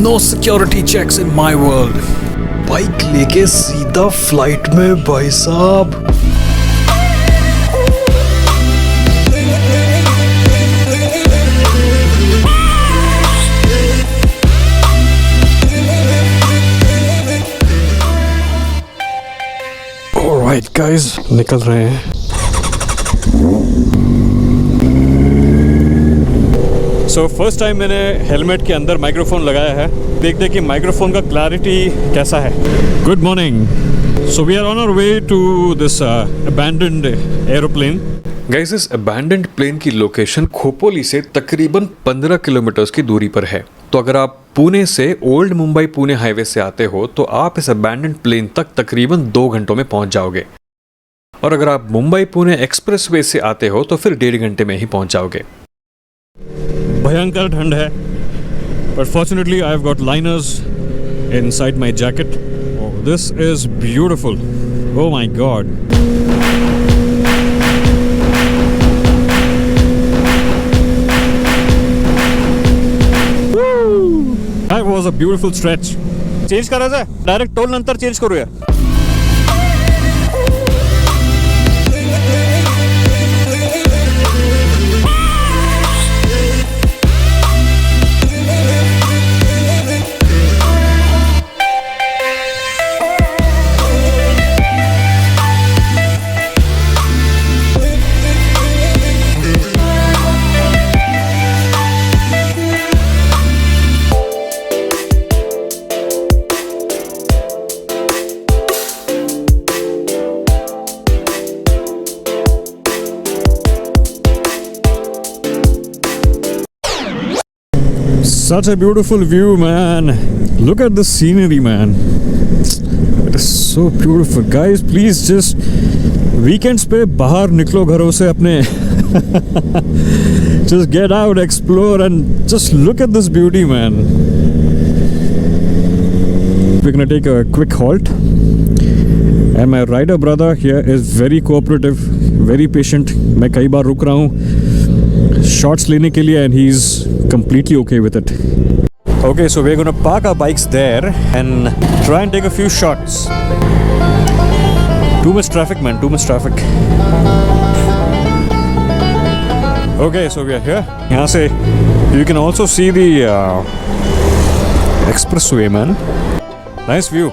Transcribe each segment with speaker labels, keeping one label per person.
Speaker 1: No security checks in my world. Bike लेके सीधा flight में भाई साहब। ऑलराइट गाइस, निकल रहे हैं। सो फर्स्ट टाइम मैंने हेलमेट के अंदर माइक्रोफोन लगाया है। देखते हैं कि माइक्रोफोन का क्लैरिटी कैसा है। Good morning. So we are on our way to this abandoned aeroplane. Guys, इस अबैंडन्ड प्लेन की लोकेशन खोपोली से तकरीबन 15 किलोमीटर्स की दूरी पर है। तो अगर आप पुणे से ओल्ड मुंबई पुणे हाईवे से आते हो तो आप इस अबैंडन्ड प्लेन तक तकरीबन 2 घंटों में पहुंच जाओगे। और अगर आप मुंबई पुणे एक्सप्रेसवे से आते हो तो फिर 1.5 घंटे में ही पहुंच जाओगे। भयंकर ठंड है, but fortunately I have got liners inside my jacket. Oh, this is beautiful. Oh my god. Woo! That was a beautiful stretch. Change करायचं आहे? डायरेक्ट टोल नंतर चेंज करूया. Such a beautiful view, man. Look at the scenery, man. It is so beautiful. Guys, please just weekends पे बाहर निकलो घरों से अपने. Just get out, explore and just look at this beauty, man. We're gonna take a quick halt. And my rider brother here is very cooperative, very patient. मैं कई बार रुक रहा हूँ shots लेने के लिए and he's completely okay with it. Okay, so we're gonna park our bikes there and try and take a few shots. Too much traffic, man, too much traffic. Okay, so we are here. यहाँ से you can also see the expressway, man. Nice view.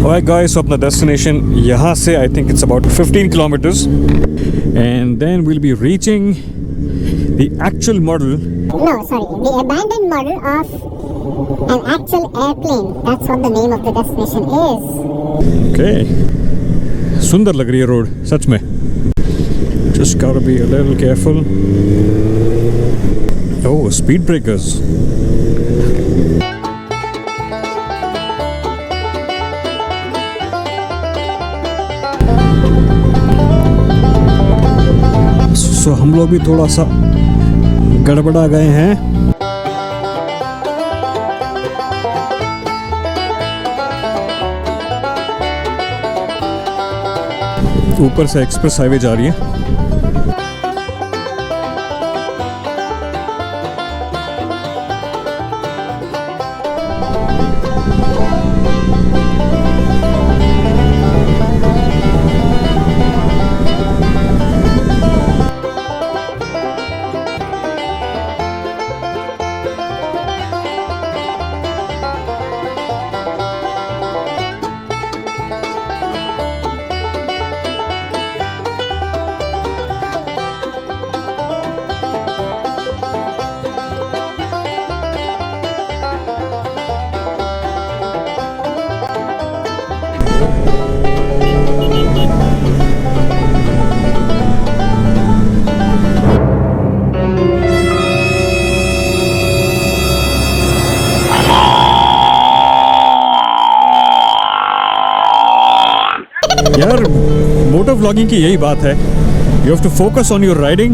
Speaker 1: Alright guys, so अपना destination यहाँ से I think it's about 15 kilometers and then we'll be reaching the actual model.
Speaker 2: No, sorry, the abandoned model of an actual airplane. That's what the name of the destination is.
Speaker 1: Okay. सुंदर लग रही है road, सच में. Just gotta be a little careful. Oh, speed breakers. तो हम लोग भी थोड़ा सा गड़बड़ा गए हैं. ऊपर से एक्सप्रेस हाईवे जा रही है. यार मोटर व्लॉगिंग की यही बात है. You have to focus on your riding,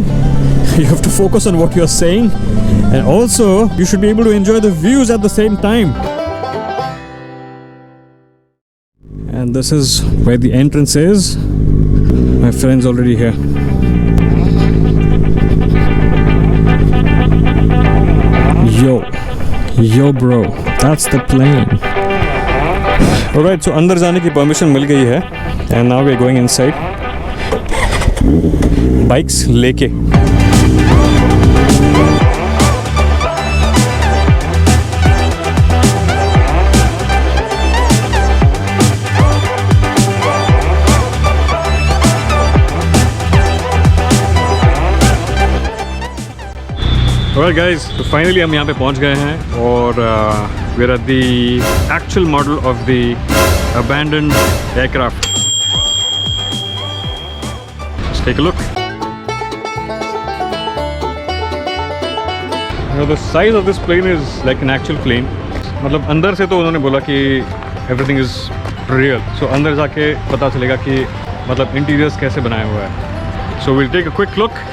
Speaker 1: you have to focus on what you're saying, and also you should be able to enjoy the views at the same time. and this is where the entrance is. My friend's already here. Yo bro, that's the plane. Alright, so अंदर जाने की permission मिल गई है and now we're going inside. Bikes लेके Alright guys, so finally हम यहाँ पे पहुँच गए हैं और we're at the actual model of the abandoned aircraft. Let's take a look. You know, the size of this plane is like an actual plane. मतलब अंदर से तो उन्होंने बोला कि everything is real. So अंदर जाके पता चलेगा कि मतलब interiors कैसे बनाया हुआ है. So we'll take a quick look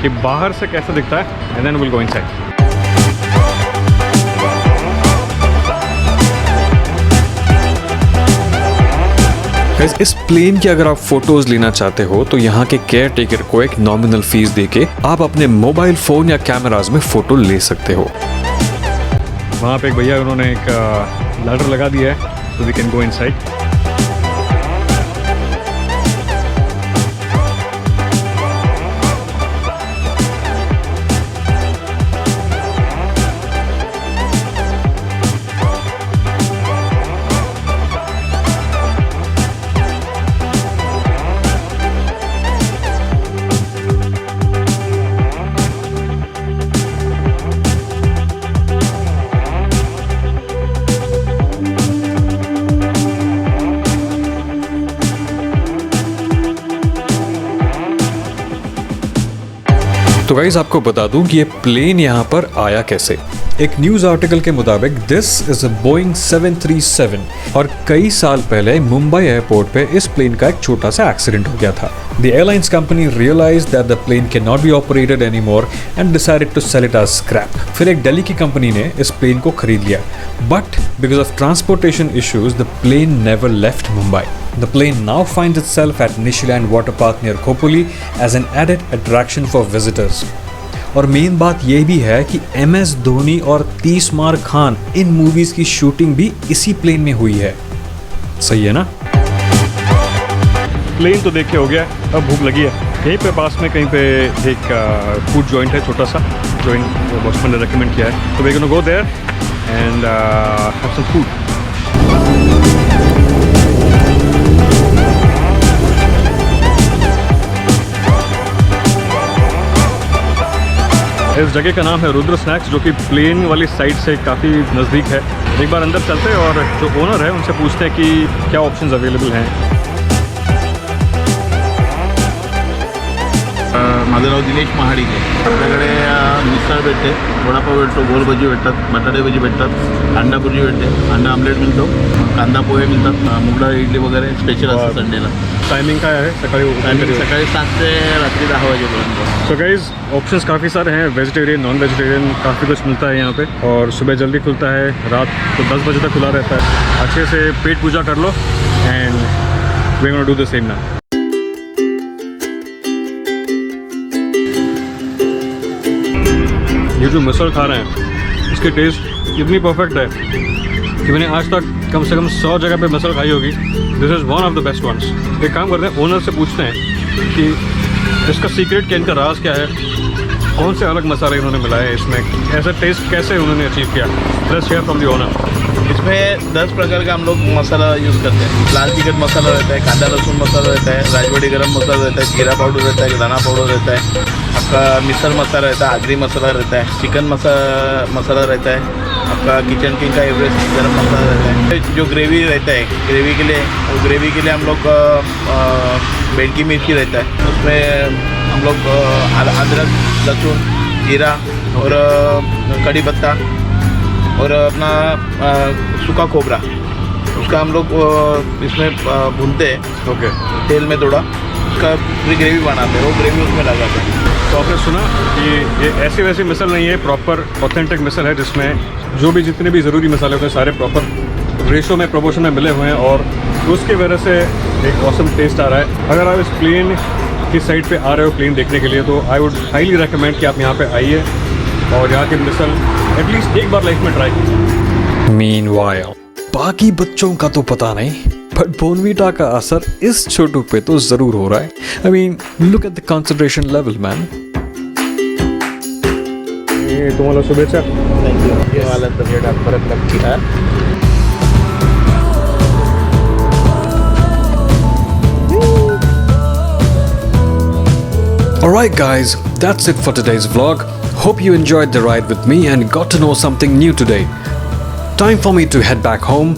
Speaker 1: कि बाहर से कैसा दिखता है and then we'll go inside. Guys, इस प्लेन की अगर आप फोटोज लेना चाहते हो तो यहाँ के केयर टेकर को एक नॉमिनल फीस देके आप अपने मोबाइल फोन या कैमराज में फोटो ले सकते हो. वहाँ पे एक भैया उन्होंने एक लैडर लगा दिया है so we can go inside. तो गाइस आपको बता दूं कि ये प्लेन यहाँ पर आया कैसे. एक न्यूज़ आर्टिकल के मुताबिक दिस इज अ बोइंग 737 और कई साल पहले मुंबई एयरपोर्ट पे इस प्लेन का एक छोटा सा एक्सीडेंट हो गया था. The airlines company realised that the plane can not be operated anymore and decided to sell it as scrap. फिर एक दिल्ली की कंपनी ने इस प्लेन को खरीद लिया, but because of transportation issues the plane never left Mumbai. The plane now finds itself at Nishiland Water Park near Khopoli as an added attraction for visitors. और main बात ये भी है कि MS धोनी और तीसमार खान इन मूवीज की शूटिंग भी इसी प्लेन में हुई है. सही है ना? प्लेन तो देख के हो गया, अब भूख लगी है. यहीं पे पास में कहीं पे एक फूड जॉइंट है, छोटा सा जॉइंट बॉसमैन ने रेकमेंड किया है. तो we can go there and have some food. इस जगह का नाम है रुद्र स्नैक्स, जो कि प्लेन वाली साइड से काफ़ी नज़दीक है. एक बार अंदर चलते हैं और जो ओनर है उनसे पूछते हैं कि क्या ऑप्शंस अवेलेबल हैं.
Speaker 3: माझं नाव दिनेश महाडिके. आपल्याकडे मिसळ भेटते, वडापाव भेटतो, गोल भजी भेटतात, बटाटे भजी भेटतात, अंडा भुर्जी भेटते, अंडा आमलेट मिळतो, कांदा पोहे मिळतात, मुगडाळ इडली वगैरे स्पेशल असतं संडेला.
Speaker 1: टाइमिंग काय है?
Speaker 3: टायमिंग सकाळी 7 से रात्री 10 वाजेपर्यंत.
Speaker 1: सो गाइस ऑप्शंस काफ़ी सारे हैं, वेजिटेरियन नॉन वेजिटेरियन काफ़ी कुछ मिलता है यहाँ पे. और सुबह जल्दी खुलता है, रात को 10 बजे तक खुला रहता है. अच्छे से पेट पूजा कर लो and we gonna do the same now. ये जो मिसल खा रहे हैं इसकी टेस्ट इतनी परफेक्ट है कि मैंने आज तक कम से कम 100 जगह पे मिसल खाई होगी. This is one of the best ones. एक काम करते हैं, ओनर से पूछते हैं कि इसका सीक्रेट क्या, इनका राज क्या है, कौन से अलग मसाले इन्होंने मिलाए इसमें, ऐसा टेस्ट कैसे उन्होंने अचीव किया. Let's hear from the owner.
Speaker 3: इसमें 10 प्रकार का हम लोग मसाला यूज़ करते हैं. लाल चिकन मसाला रहता है, कांदा लहसुन मसाला रहता है, राजवाड़ी गरम मसाला रहता है, जीरा पाउडर रहता है, दाना पाउडर रहता है, आपका मिसल मसाला रहता है, आगरी मसाला रहता है, चिकन मसाला रहता है, आपका किचन किंग का एवरेस्ट गरम मसाला रहता है. जो ग्रेवी रहता है, ग्रेवी के लिए हम लोग बेडकी मिर्ची रहता है, उसमें हम लोग अदरक लहसुन जीरा और कड़ी पत्ता और अपना सूखा खोबरा, उसका हम लोग इसमें भूनते हैं.
Speaker 1: ओके.
Speaker 3: तेल में थोड़ा उसका पूरी ग्रेवी बनाते हैं, वो ग्रेवी उसमें लगाते हैं.
Speaker 1: तो आपने सुना कि ये ऐसी वैसी मिसल नहीं है, प्रॉपर ऑथेंटिक मिसल है जिसमें जो भी जितने भी ज़रूरी मसाले होते हैं सारे प्रॉपर रेशो में प्रमोशन में मिले हुए हैं और उसकी वजह से एक ऑसम टेस्ट आ रहा है। अगर आप इस प्लेन की साइड पे आ रहे हो प्लेन देखने के लिए तो आई वुड हाईली रेकमेंड कि आप यहाँ पे आइए और यहाँ की मिसल एटलीस्ट एक बार लाइफ में ट्राई कीजिए। मीनवाइल बाकी बच्चों का तो पता नहीं, बट बोनवीटा का असर इस छोटू पे तो जरूर हो रहा है। I mean look at the concentration level man. तुम्हाला शुभेच्छा।
Speaker 3: थँक्यू। ये वाला तर परत नक्की हा।
Speaker 1: Alright guys, that's it for today's vlog. Hope you enjoyed the ride with me and got to know something new today. Time for me to head back home.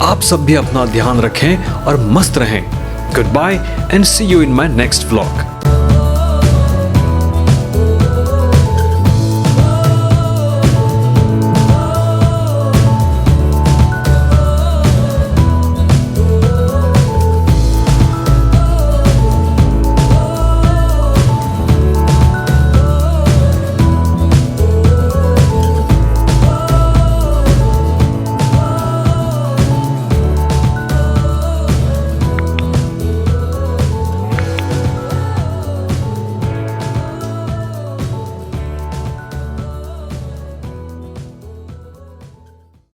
Speaker 1: आप सब भी अपना ध्यान रखें और मस्त रहें. Goodbye and see you in my next vlog.